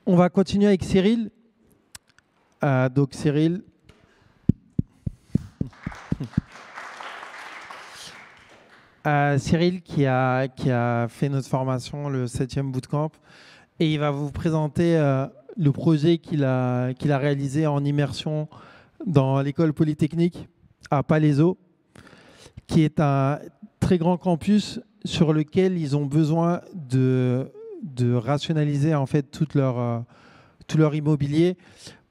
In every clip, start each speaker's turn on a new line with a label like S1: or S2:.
S1: On va continuer avec Cyril. Donc Cyril. Cyril qui a fait notre formation, le 7e bootcamp, et il va vous présenter le projet qu'il a réalisé en immersion dans l'école polytechnique à Palaiseau, qui est un très grand campus sur lequel ils ont besoin de rationaliser en fait tout leur immobilier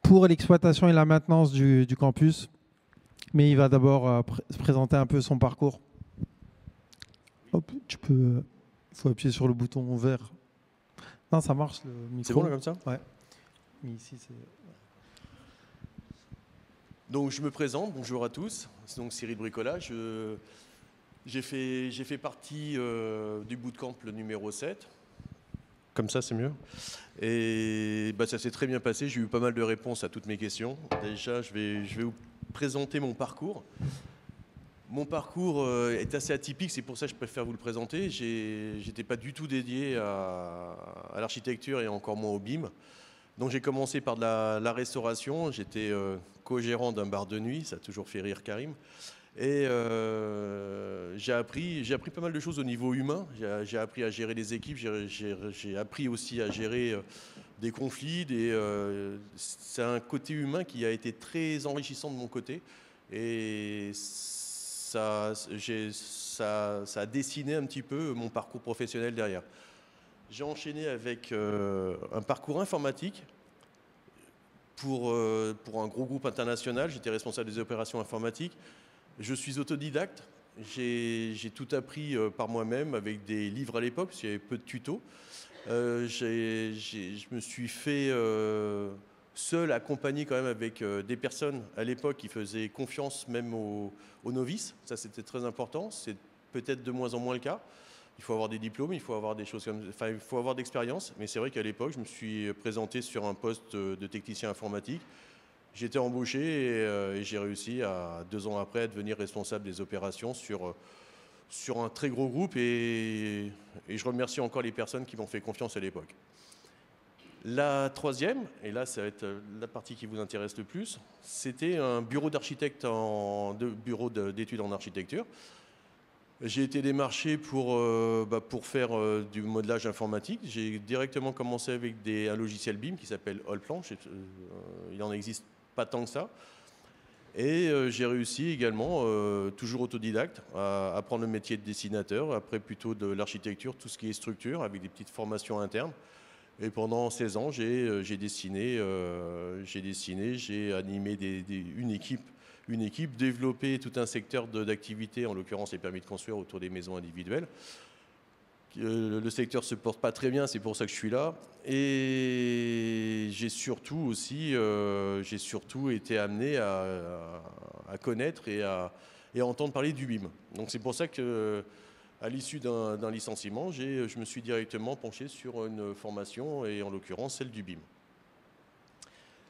S1: pour l'exploitation et la maintenance du campus. Mais il va d'abord se présenter un peu son parcours. Hop, tu peux. Il faut appuyer sur le bouton vert. Non, ça marche le micro.
S2: C'est bon là comme ça?
S1: Ouais. Mais ici, c'est.
S2: Donc je me présente, bonjour à tous. C'est donc Cyril Bricola. J'ai fait partie du bootcamp le numéro 7. Comme ça, c'est mieux. Et ça s'est très bien passé. J'ai eu pas mal de réponses à toutes mes questions. Déjà, je vais vous présenter mon parcours. Mon parcours est assez atypique, c'est pour ça que je préfère vous le présenter. J'étais pas du tout dédié à l'architecture et encore moins au BIM. Donc j'ai commencé par de la restauration. J'étais co-gérant d'un bar de nuit, ça a toujours fait rire Karim. Et j'ai appris pas mal de choses au niveau humain. J'ai appris à gérer les équipes, j'ai appris aussi à gérer des conflits. C'est un côté humain qui a été très enrichissant de mon côté. Et ça a dessiné un petit peu mon parcours professionnel derrière. J'ai enchaîné avec un parcours informatique pour un gros groupe international. J'étais responsable des opérations informatiques. Je suis autodidacte. J'ai tout appris par moi-même avec des livres à l'époque, parce qu'il y avait peu de tutos. Je me suis fait seul, accompagné quand même avec des personnes à l'époque qui faisaient confiance même aux novices. Ça, c'était très important. C'est peut-être de moins en moins le cas. Il faut avoir des diplômes, il faut avoir des choses comme, enfin, il faut avoir d'expérience. Mais c'est vrai qu'à l'époque, je me suis présenté sur un poste de technicien informatique. J'ai été embauché et j'ai réussi, 2 ans après, à devenir responsable des opérations sur un très gros groupe. Et je remercie encore les personnes qui m'ont fait confiance à l'époque. La troisième, et là ça va être la partie qui vous intéresse le plus, c'était un bureau d'architecte, bureau d'études en architecture. J'ai été démarché pour faire du modelage informatique. J'ai directement commencé avec un logiciel BIM qui s'appelle Allplan. Il n'en existe pas tant que ça. Et j'ai réussi également, toujours autodidacte, à apprendre le métier de dessinateur, après plutôt de l'architecture, tout ce qui est structure, avec des petites formations internes. Et pendant 16 ans, j'ai dessiné, j'ai animé une équipe, développé tout un secteur d'activité, en l'occurrence les permis de construire autour des maisons individuelles. Le secteur ne se porte pas très bien, c'est pour ça que je suis là. Et j'ai surtout été amené à connaître et à entendre parler du BIM. Donc c'est pour ça que, à l'issue d'un licenciement, je me suis directement penché sur une formation, et en l'occurrence celle du BIM.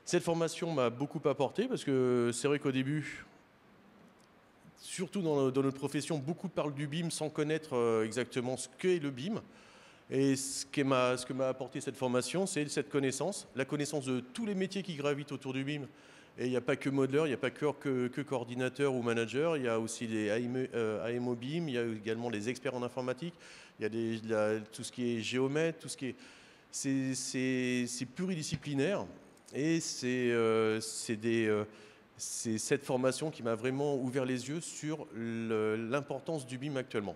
S2: Cette formation m'a beaucoup apporté parce que c'est vrai qu'au début, surtout dans notre profession, beaucoup parlent du BIM sans connaître exactement ce qu'est le BIM. Et ce que m'a apporté cette formation, c'est cette connaissance, la connaissance de tous les métiers qui gravitent autour du BIM. Et il n'y a pas que modeleur, il n'y a pas que coordinateur ou manager, il y a aussi les AMO BIM, il y a également les experts en informatique, il y a tout ce qui est géomètre, tout ce qui est... C'est pluridisciplinaire, et c'est cette formation qui m'a vraiment ouvert les yeux sur l'importance du BIM actuellement.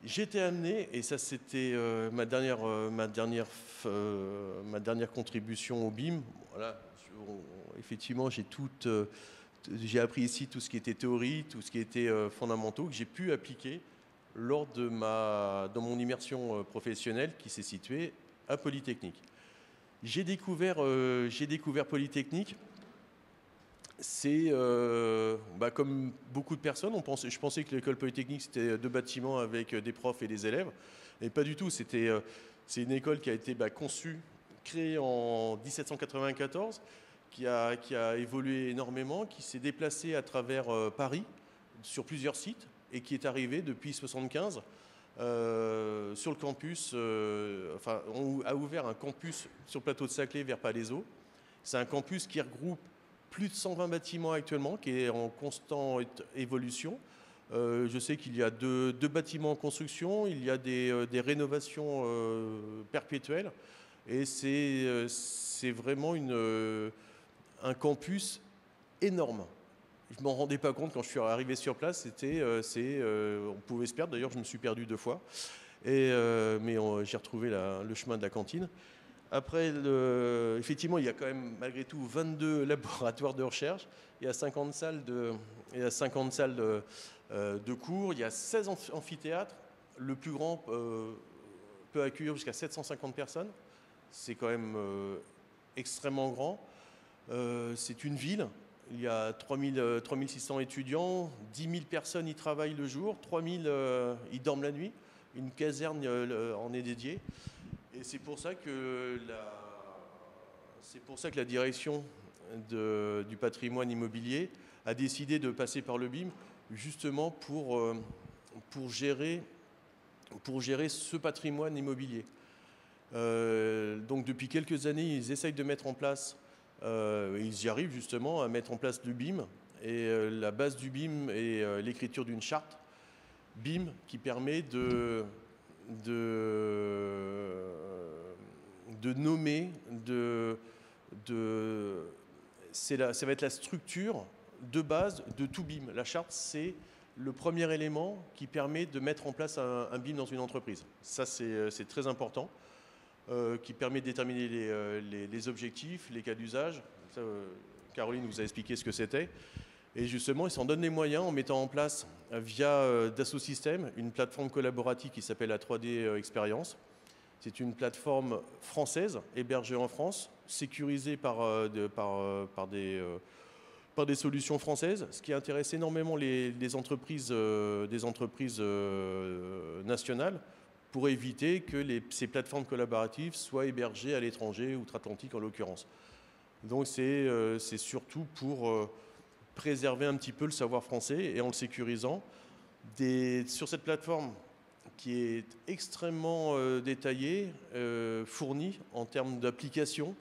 S2: J'étais amené, et ça c'était ma dernière contribution au BIM. Voilà, effectivement, j'ai appris ici tout ce qui était théorie, tout ce qui était fondamentaux, que j'ai pu appliquer lors de mon immersion professionnelle qui s'est située à Polytechnique. J'ai découvert Polytechnique. C'est comme beaucoup de personnes, je pensais que l'école polytechnique c'était 2 bâtiments avec des profs et des élèves, et pas du tout. C'est une école qui a été conçue, créée en 1794, qui a évolué énormément, qui s'est déplacée à travers Paris sur plusieurs sites, et qui est arrivée depuis 1975 Sur le campus, on a ouvert un campus sur le plateau de Saclay vers Palaiseau. C'est un campus qui regroupe plus de 120 bâtiments actuellement, qui est en constante évolution. Je sais qu'il y a deux bâtiments en construction, il y a des rénovations perpétuelles. Et c'est vraiment un campus énorme. Je ne m'en rendais pas compte quand je suis arrivé sur place. On pouvait se perdre. D'ailleurs, je me suis perdu 2 fois. Mais j'ai retrouvé le chemin de la cantine. Après, effectivement, il y a quand même, malgré tout, 22 laboratoires de recherche. Il y a 50 salles de cours. Il y a 16 amphithéâtres. Le plus grand peut accueillir jusqu'à 750 personnes. C'est quand même extrêmement grand. C'est une ville. Il y a 3600 étudiants, 10 000 personnes y travaillent le jour, 3 000 y dorment la nuit. Une caserne en est dédiée. Et c'est pour ça que la direction du patrimoine immobilier a décidé de passer par le BIM, justement pour gérer ce patrimoine immobilier. Donc depuis quelques années, ils essayent de mettre en place, ils y arrivent justement à mettre en place le BIM. Et la base du BIM est l'écriture d'une charte BIM qui permet de nommer, ça va être la structure de base de tout BIM. La charte, c'est le premier élément qui permet de mettre en place un BIM dans une entreprise. Ça, c'est très important, qui permet de déterminer les objectifs, les cas d'usage. Caroline vous a expliqué ce que c'était. Et justement, ils s'en donnent les moyens en mettant en place, via Dassault Systèmes, une plateforme collaborative qui s'appelle la 3D Experience. C'est une plateforme française, hébergée en France, sécurisée par des solutions françaises, ce qui intéresse énormément des entreprises nationales pour éviter que ces plateformes collaboratives soient hébergées à l'étranger, outre-Atlantique en l'occurrence. Donc c'est surtout pour préserver un petit peu le savoir français et en le sécurisant. Sur cette plateforme qui est extrêmement détaillée, fournie en termes d'applications,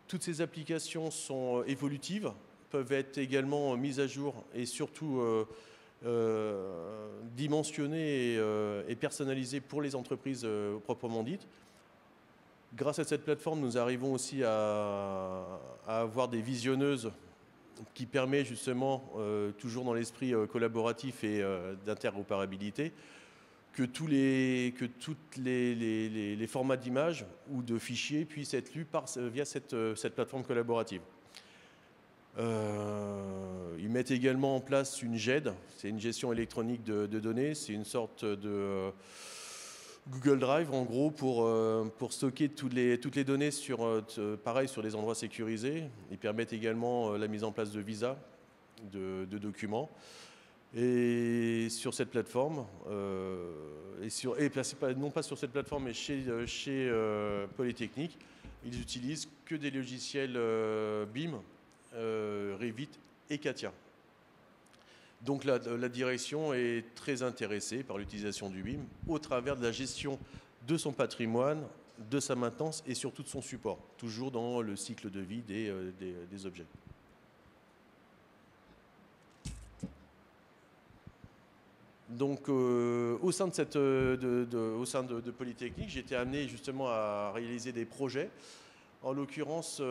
S2: toutes ces applications sont évolutives, peuvent être également mises à jour et surtout dimensionnées et personnalisées pour les entreprises proprement dites. Grâce à cette plateforme, nous arrivons aussi à avoir des visionneuses qui permet justement, toujours dans l'esprit collaboratif et d'interopérabilité, que tous les formats d'images ou de fichiers puissent être lus via cette plateforme collaborative. Ils mettent également en place une GED, c'est une gestion électronique de données, c'est une sorte de Google Drive en gros pour stocker toutes les données pareil sur des endroits sécurisés. Ils permettent également la mise en place de visas, de documents. Et sur cette plateforme, non pas sur cette plateforme, mais chez Polytechnique, ils utilisent que des logiciels BIM, Revit et CATIA. Donc la direction est très intéressée par l'utilisation du BIM au travers de la gestion de son patrimoine, de sa maintenance et surtout de son support, toujours dans le cycle de vie des objets. Donc au sein de Polytechnique, j'ai été amené justement à réaliser des projets. En l'occurrence,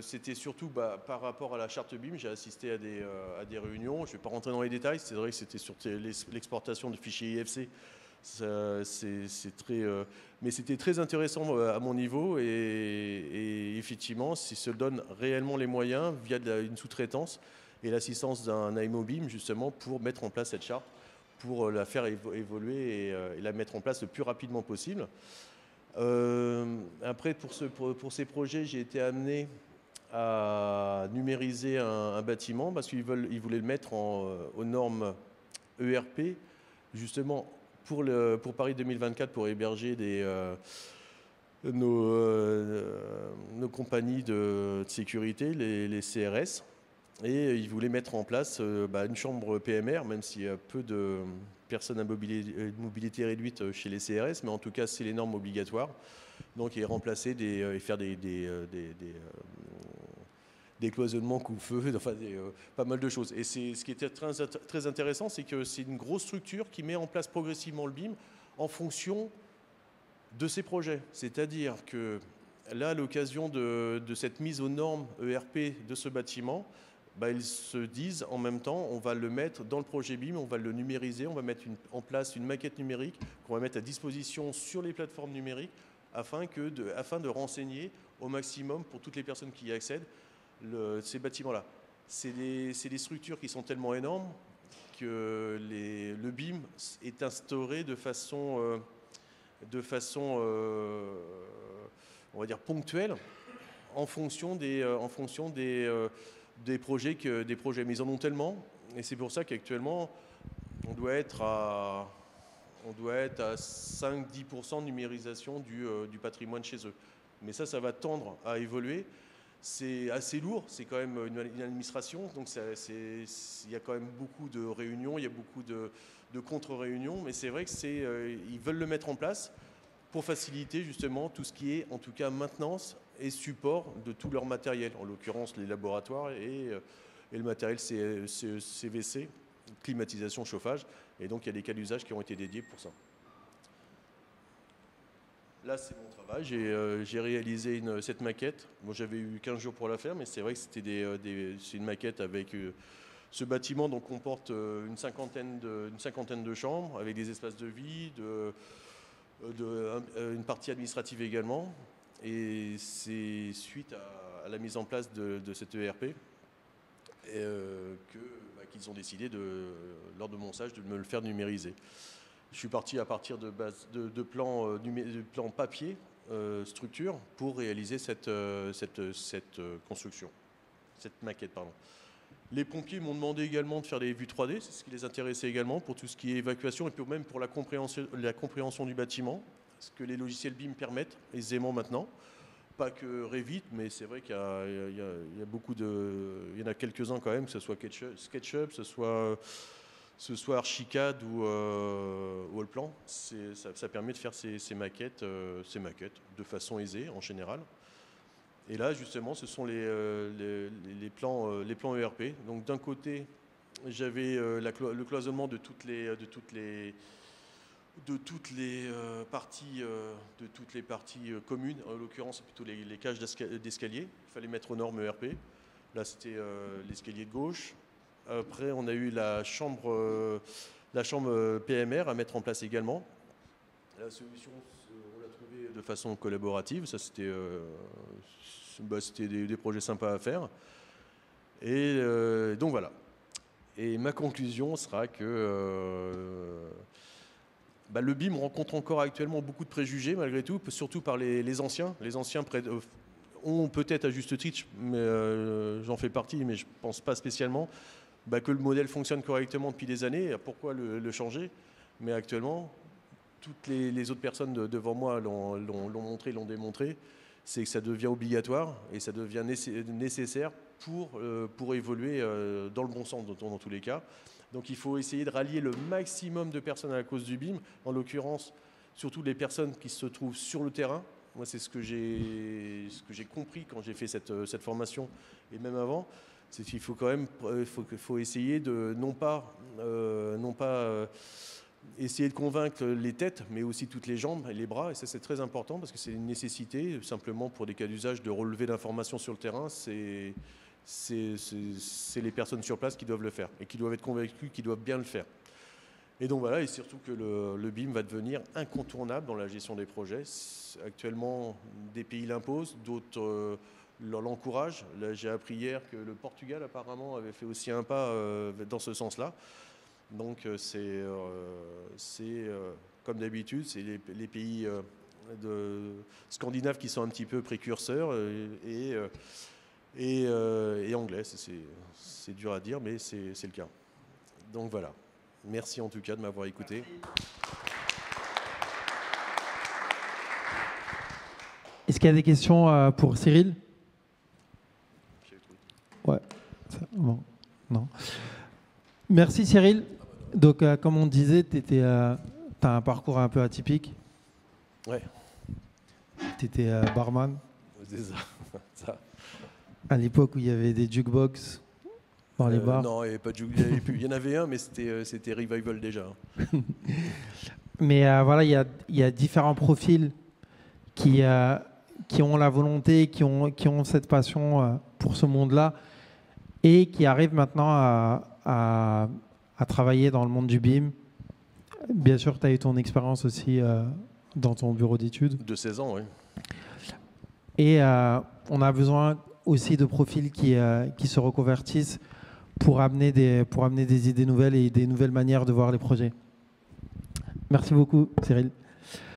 S2: c'était surtout par rapport à la charte BIM. J'ai assisté à des réunions. Je ne vais pas rentrer dans les détails. C'est vrai que c'était sur l'exportation de fichiers IFC. Mais c'était très intéressant à mon niveau. Et effectivement, s'ils se donnent réellement les moyens via une sous-traitance et l'assistance d'un AMO BIM, justement, pour mettre en place cette charte, pour la faire évoluer et la mettre en place le plus rapidement possible. Après, pour ces projets, j'ai été amené à numériser un bâtiment parce qu'ils voulaient le mettre aux normes ERP, justement pour Paris 2024, pour héberger nos compagnies de sécurité, les CRS. Et ils voulaient mettre en place une chambre PMR, même s'il y a peu de personnes à mobilité réduite chez les CRS, mais en tout cas, c'est les normes obligatoires. Donc, et remplacer et faire des cloisonnements coupe-feu, enfin pas mal de choses. Et ce qui était très intéressant, c'est que c'est une grosse structure qui met en place progressivement le BIM en fonction de ses projets. C'est-à-dire que là, à l'occasion de cette mise aux normes ERP de ce bâtiment, ils se disent en même temps, on va le mettre dans le projet BIM, on va le numériser, on va mettre en place une maquette numérique qu'on va mettre à disposition sur les plateformes numériques afin de renseigner au maximum pour toutes les personnes qui y accèdent ces bâtiments-là. C'est des structures qui sont tellement énormes que le BIM est instauré de façon on va dire ponctuelle en fonction des projets, mais ils en ont tellement, et c'est pour ça qu'actuellement, on doit être à 5-10% de numérisation du patrimoine chez eux. Mais ça va tendre à évoluer. C'est assez lourd, c'est quand même une administration, donc il y a quand même beaucoup de réunions, il y a beaucoup de contre-réunions, mais c'est vrai qu'ils veulent le mettre en place pour faciliter justement tout ce qui est, en tout cas, maintenance et support de tout leur matériel, en l'occurrence les laboratoires et le matériel CVC, climatisation, chauffage, et donc il y a des cas d'usage qui ont été dédiés pour ça. Là, c'est mon travail, j'ai réalisé cette maquette. Bon, j'avais eu 15 jours pour la faire, mais c'est vrai que c'est une maquette avec ce bâtiment, donc comporte une cinquantaine de chambres, avec des espaces de vie, une partie administrative également, et c'est suite à la mise en place de cette ERP qu'ils ont décidé, lors de mon stage, de me le faire numériser. Je suis parti à partir de plans papier, structure, pour réaliser cette construction, cette maquette, pardon. Les pompiers m'ont demandé également de faire des vues 3D, c'est ce qui les intéressait également pour tout ce qui est évacuation et puis même pour la compréhension du bâtiment, ce que les logiciels BIM permettent aisément maintenant. Pas que Revit, mais c'est vrai qu'il y a quelques-uns quand même, que ce soit SketchUp, ce soit Archicad ou Allplan. Ça permet de faire ces maquettes de façon aisée en général. Et là, justement, ce sont les plans ERP. Donc, d'un côté, j'avais le cloisonnement de toutes les parties communes. En l'occurrence, plutôt les cages d'escalier. Il fallait mettre aux normes ERP. Là, c'était l'escalier de gauche. Après, on a eu la chambre PMR à mettre en place également. La solution, on l'a trouvée de façon collaborative. Ça, c'était des projets sympas à faire. Et donc voilà. Et ma conclusion sera que le BIM rencontre encore actuellement beaucoup de préjugés malgré tout, surtout par les anciens. Les anciens ont peut-être à juste titre, mais j'en fais partie, mais je ne pense pas spécialement, que le modèle fonctionne correctement depuis des années. Pourquoi le changer? Mais actuellement, toutes les autres personnes devant moi l'ont montré, l'ont démontré, c'est que ça devient obligatoire et ça devient nécessaire pour évoluer dans le bon sens dans tous les cas. Donc il faut essayer de rallier le maximum de personnes à la cause du BIM, en l'occurrence surtout les personnes qui se trouvent sur le terrain. Moi, c'est ce que j'ai compris quand j'ai fait cette formation et même avant, c'est qu'il faut quand même faut essayer de non pas essayer de convaincre les têtes, mais aussi toutes les jambes et les bras, et ça c'est très important parce que c'est une nécessité, simplement pour des cas d'usage de relever l'information sur le terrain, c'est les personnes sur place qui doivent le faire et qui doivent être convaincues qu'ils doivent bien le faire. Et donc voilà, et surtout que le BIM va devenir incontournable dans la gestion des projets. Actuellement, des pays l'imposent, d'autres l'encouragent. Là, j'ai appris hier que le Portugal apparemment avait fait aussi un pas dans ce sens-là. Donc c'est comme d'habitude, c'est les pays scandinaves qui sont un petit peu précurseurs et anglais. C'est dur à dire, mais c'est le cas. Donc voilà. Merci en tout cas de m'avoir écouté.
S1: Est-ce qu'il y a des questions pour Cyril? Ouais. Bon. Merci Cyril. Donc, comme on disait, tu as un parcours un peu atypique.
S2: Ouais,
S1: Tu étais barman
S2: c'est ça. Ça.
S1: à l'époque où il y avait des jukebox dans les bars.
S2: Non, il n'y avait pas de il y en avait un, mais c'était Revival déjà.
S1: Mais voilà, il y a différents profils qui ont la volonté, qui ont cette passion pour ce monde-là et qui arrivent maintenant à travailler dans le monde du BIM. Bien sûr, tu as eu ton expérience aussi dans ton bureau d'études.
S2: De 16 ans, oui.
S1: Et on a besoin aussi de profils qui se reconvertissent pour amener des idées nouvelles et des nouvelles manières de voir les projets. Merci beaucoup, Cyril.